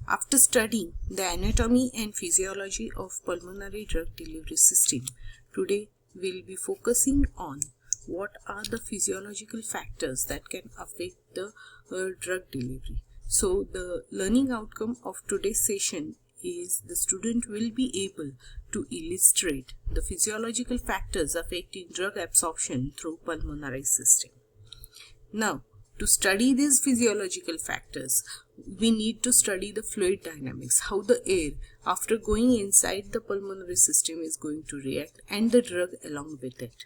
After studying the anatomy and physiology of pulmonary drug delivery system, today we'll be focusing on what are the physiological factors that can affect the drug delivery. So the learning outcome of today's session is the student will be able to illustrate the physiological factors affecting drug absorption through pulmonary system. Now, to study these physiological factors, we need to study the fluid dynamics, how the air after going inside the pulmonary system is going to react and the drug along with it.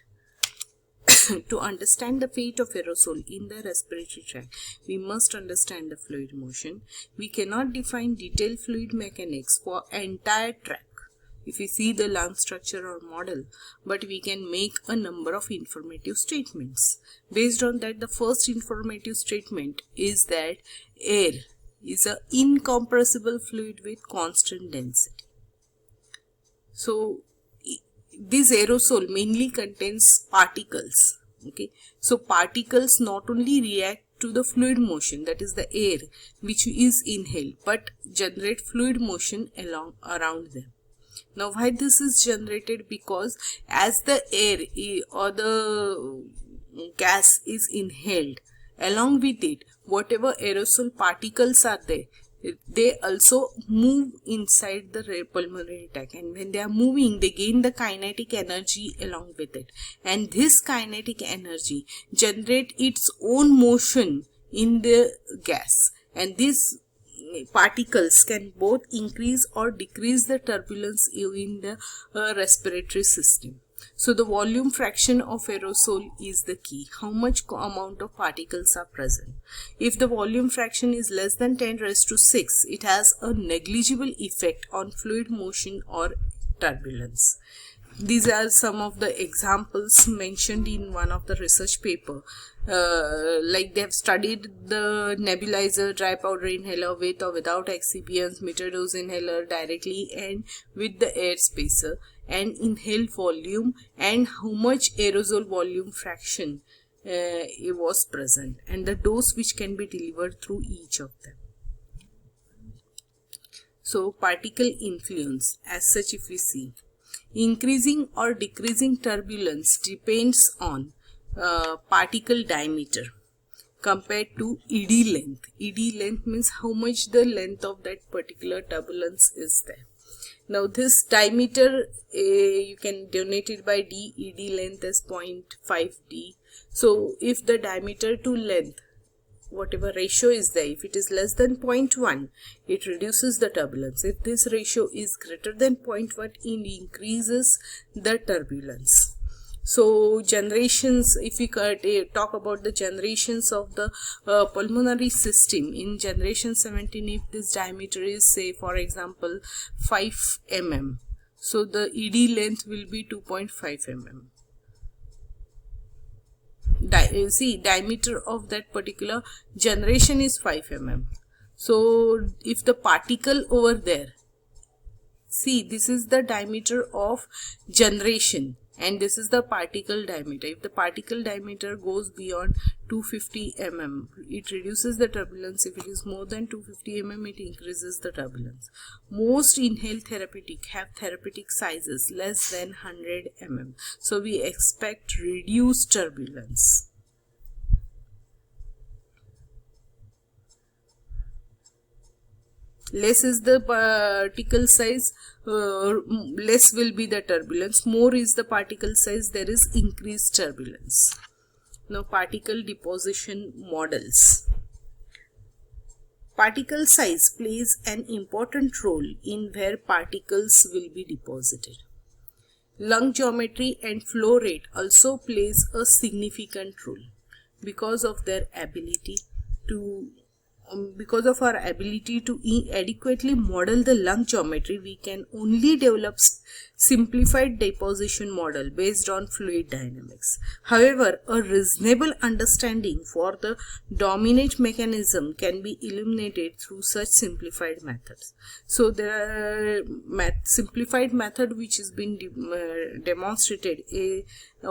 To understand the fate of aerosol in the respiratory tract, we must understand the fluid motion. We cannot define detailed fluid mechanics for entire tract if we see the lung structure or model, but we can make a number of informative statements. Based on that, the first informative statement is that air is an incompressible fluid with constant density. So this aerosol mainly contains particles. Okay, so particles not only react to the fluid motion, that is the air which is inhaled, but generate fluid motion around them. Now why this is generated? Because as the air or the gas is inhaled, along with it whatever aerosol particles are there, they also move inside the pulmonary tract, and when they are moving they gain the kinetic energy along with it, and this kinetic energy generate its own motion in the gas, and these particles can both increase or decrease the turbulence in the respiratory system. So the volume fraction of aerosol is the key. How much amount of particles are present? If the volume fraction is less than 10 raised to 6, it has a negligible effect on fluid motion or turbulence. These are some of the examples mentioned in one of the research paper. Like they have studied the nebulizer, dry powder inhaler with or without excipients, meter dose inhaler directly and with the air spacer, and inhaled volume and how much aerosol volume fraction it was present, and the dose which can be delivered through each of them. So particle influence, as such, if we see, increasing or decreasing turbulence depends on particle diameter compared to ED length. ED length means how much the length of that particular turbulence is there. Now this diameter you can denote it by D. ED length is 0.5 D. So if the diameter to length, whatever ratio is there, if it is less than 0.1, it reduces the turbulence. If this ratio is greater than 0.1, it increases the turbulence. So generations, if we talk about the generations of the pulmonary system, in generation 17, if this diameter is, say for example 5 mm, so the ED length will be 2.5 mm. Diameter of that particular generation is 5 mm. So if the particle over there, see, this is the diameter of generation and this is the particle diameter. If the particle diameter goes beyond 250 mm, it reduces the turbulence. If it is more than 250 mm, it increases the turbulence. Most inhaled therapeutic have therapeutic sizes less than 100 mm. So we expect reduced turbulence. Less is the particle size, less will be the turbulence. More is the particle size, there is increased turbulence. Now particle deposition models. Particle size plays an important role in where particles will be deposited. Lung geometry and flow rate also plays a significant role because of their ability to because of our ability to adequately model the lung geometry, we can only develop simplified deposition model based on fluid dynamics. However, a reasonable understanding for the dominant mechanism can be eliminated through such simplified methods. So there are simplified method which has been demonstrated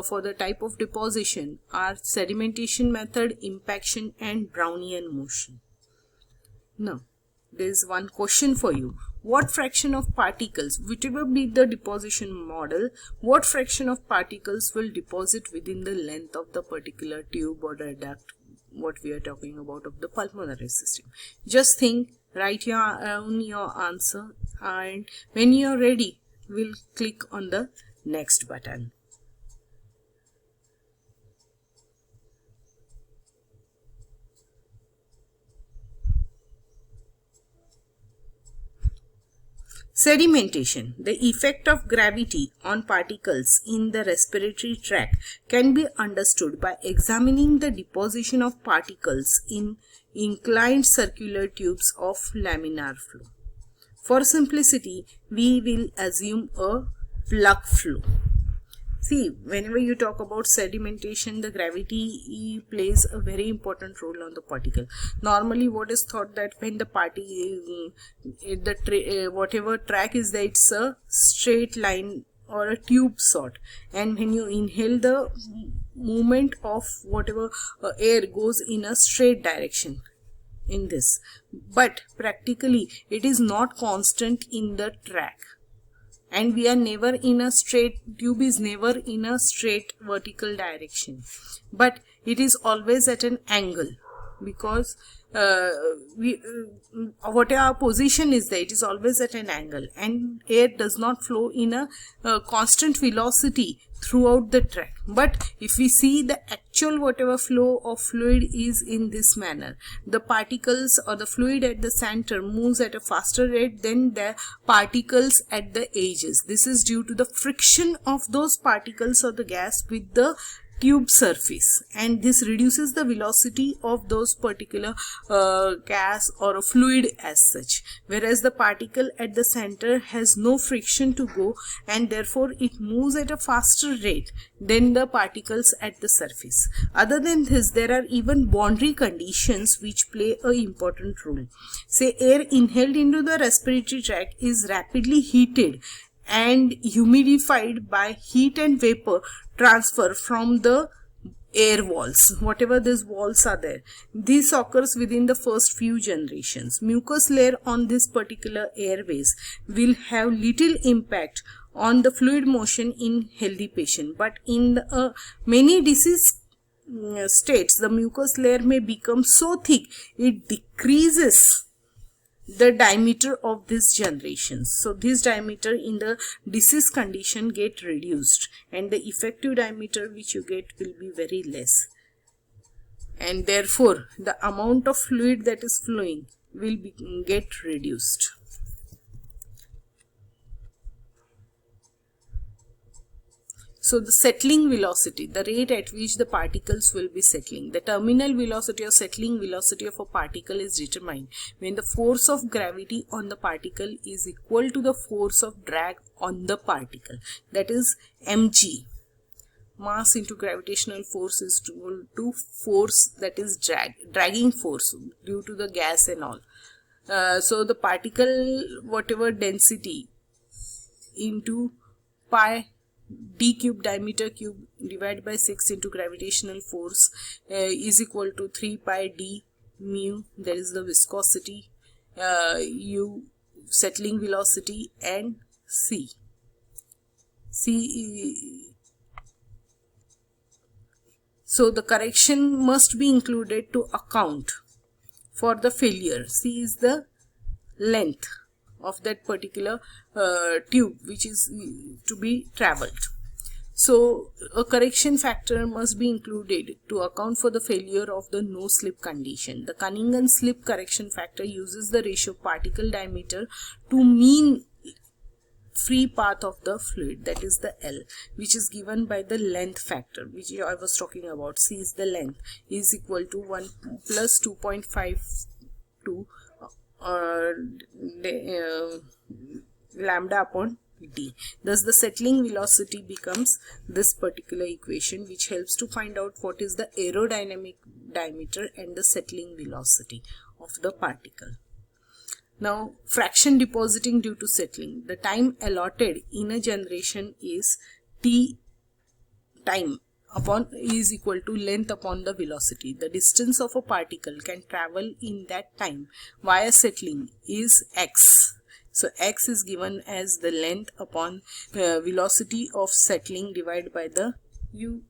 for the type of deposition are sedimentation method, impaction and Brownian motion. Now, there is one question for you. What fraction of particles, whichever be the deposition model, what fraction of particles will deposit within the length of the particular tube or the duct, what we are talking about of the pulmonary system? Just think, write down your answer, and when you are ready, we'll click on the next button. Sedimentation. The effect of gravity on particles in the respiratory tract can be understood by examining the deposition of particles in inclined circular tubes of laminar flow. For simplicity, we will assume a plug flow. See, whenever you talk about sedimentation, the gravity plays a very important role on the particle. Normally, what is thought that when the whatever track is there, it's a straight line or a tube sort, and when you inhale, the movement of whatever air goes in a straight direction in this. But practically, it is not constant in the track. And we are never in a straight, tube is never in a straight vertical direction, but it is always at an angle, because whatever our position is there, it is always at an angle, and air does not flow in a constant velocity throughout the track. But if we see the actual whatever flow of fluid is in this manner, the particles or the fluid at the center moves at a faster rate than the particles at the edges. This is due to the friction of those particles or the gas with the tube surface, and this reduces the velocity of those particular gas or a fluid as such, whereas the particle at the center has no friction to go, and therefore it moves at a faster rate than the particles at the surface. Other than this, there are even boundary conditions which play an important role. Say, air inhaled into the respiratory tract is rapidly heated and humidified by heat and vapor transfer from the air walls, whatever these walls are there. This occurs within the first few generations. Mucus layer on this particular airways will have little impact on the fluid motion in healthy patient, but in many disease states, the mucus layer may become so thick it decreases the diameter of these generations. So this diameter in the disease condition get reduced, and the effective diameter which you get will be very less, and therefore the amount of fluid that is flowing will get reduced. So the settling velocity, the rate at which the particles will be settling. The terminal velocity or settling velocity of a particle is determined when the force of gravity on the particle is equal to the force of drag on the particle. That is mg. Mass into gravitational force is equal to force, that is dragging force due to the gas and all. So the particle whatever density into pi d cube, diameter cube, divided by 6 into gravitational force is equal to 3 pi d mu. There is the viscosity, u settling velocity, and c. So the correction must be included to account for the failure. C is the length of that particular tube which is to be traveled. So a correction factor must be included to account for the failure of the no slip condition. The Cunningham slip correction factor uses the ratio of particle diameter to mean free path of the fluid, that is the L, which is given by the length factor which I was talking about. C is the length, is equal to 1 plus 2.52 lambda upon d. Thus the settling velocity becomes this particular equation, which helps to find out what is the aerodynamic diameter and the settling velocity of the particle. Now, fraction depositing due to settling. The time allotted in a generation is T time is equal to length upon the velocity. The distance of a particle can travel in that time via settling is x. So x is given as the length upon velocity of settling divided by the u.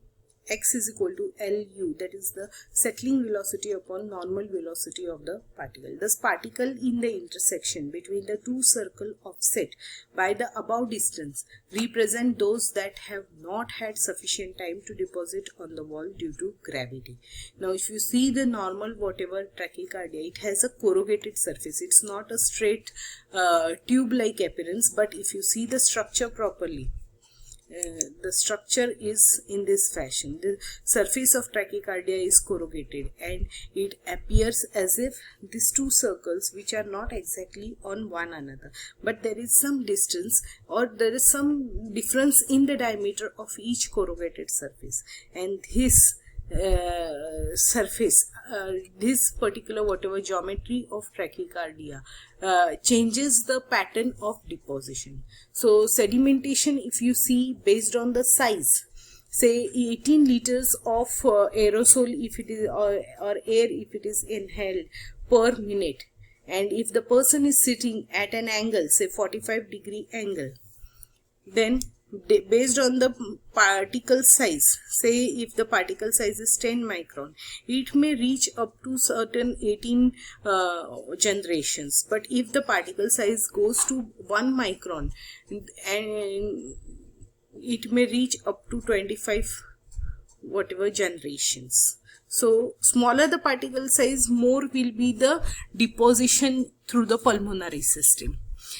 X is equal to Lu, that is the settling velocity upon normal velocity of the particle. Thus particle in the intersection between the two circles offset by the above distance represent those that have not had sufficient time to deposit on the wall due to gravity. Now if you see the normal whatever tachycardia, it has a corrugated surface. It's not a straight tube-like appearance, but if you see the structure properly, the structure is in this fashion. The surface of tachycardia is corrugated and it appears as if these two circles, which are not exactly on one another, but there is some distance or there is some difference in the diameter of each corrugated surface, and this surface, this particular whatever geometry of tachycardia changes the pattern of deposition. So sedimentation, if you see based on the size, say 18 liters of aerosol if it is or air if it is inhaled per minute, and if the person is sitting at an angle, say 45-degree angle, then based on the particle size, say if the particle size is 10 micron, it may reach up to certain 18 generations. But if the particle size goes to 1 micron, and it may reach up to 25 whatever generations. So smaller the particle size, more will be the deposition through the pulmonary system.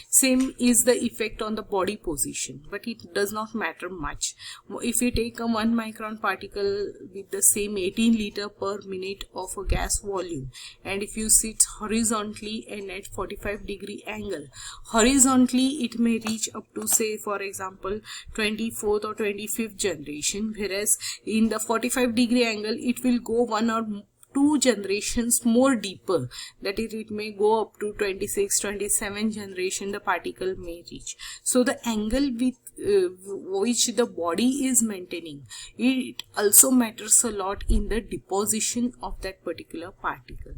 Same is the effect on the body position, but it does not matter much. If you take a 1 micron particle with the same 18 liter per minute of a gas volume, and if you sit horizontally and at 45-degree angle, horizontally it may reach up to, say for example, 24th or 25th generation, whereas in the 45-degree angle it will go 1 or 2 generations more deeper, that is, it may go up to 26, 27 generation the particle may reach. So the angle with which the body is maintaining, it also matters a lot in the deposition of that particular particle.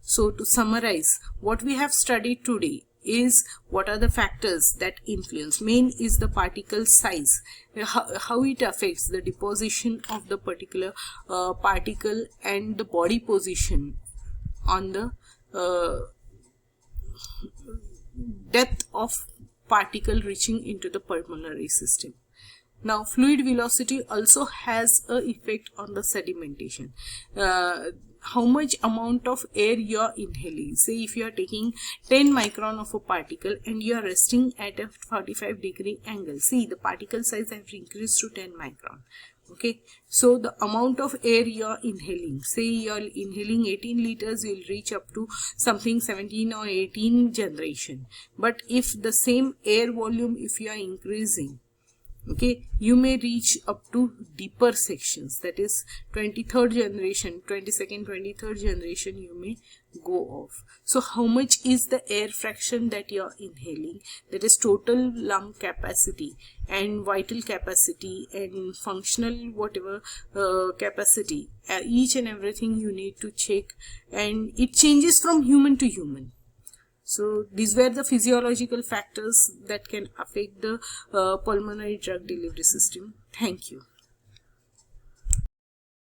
So to summarize, what we have studied today is what are the factors that influence. Main is the particle size, how it affects the deposition of the particular particle, and the body position on the depth of particle reaching into the pulmonary system. Now fluid velocity also has a effect on the sedimentation. How much amount of air you are inhaling. Say if you are taking 10 micron of a particle and you are resting at a 45-degree angle, see the particle size have increased to 10 micron. Okay, so the amount of air you are inhaling, say you are inhaling 18 liters, you will reach up to something 17 or 18 generation. But if the same air volume, if you are increasing, okay, you may reach up to deeper sections, that is 23rd generation, 22nd, 23rd generation you may go off. So how much is the air fraction that you are inhaling, that is total lung capacity and vital capacity and functional whatever capacity, each and everything you need to check, and it changes from human to human. So these were the physiological factors that can affect the pulmonary drug delivery system. Thank you.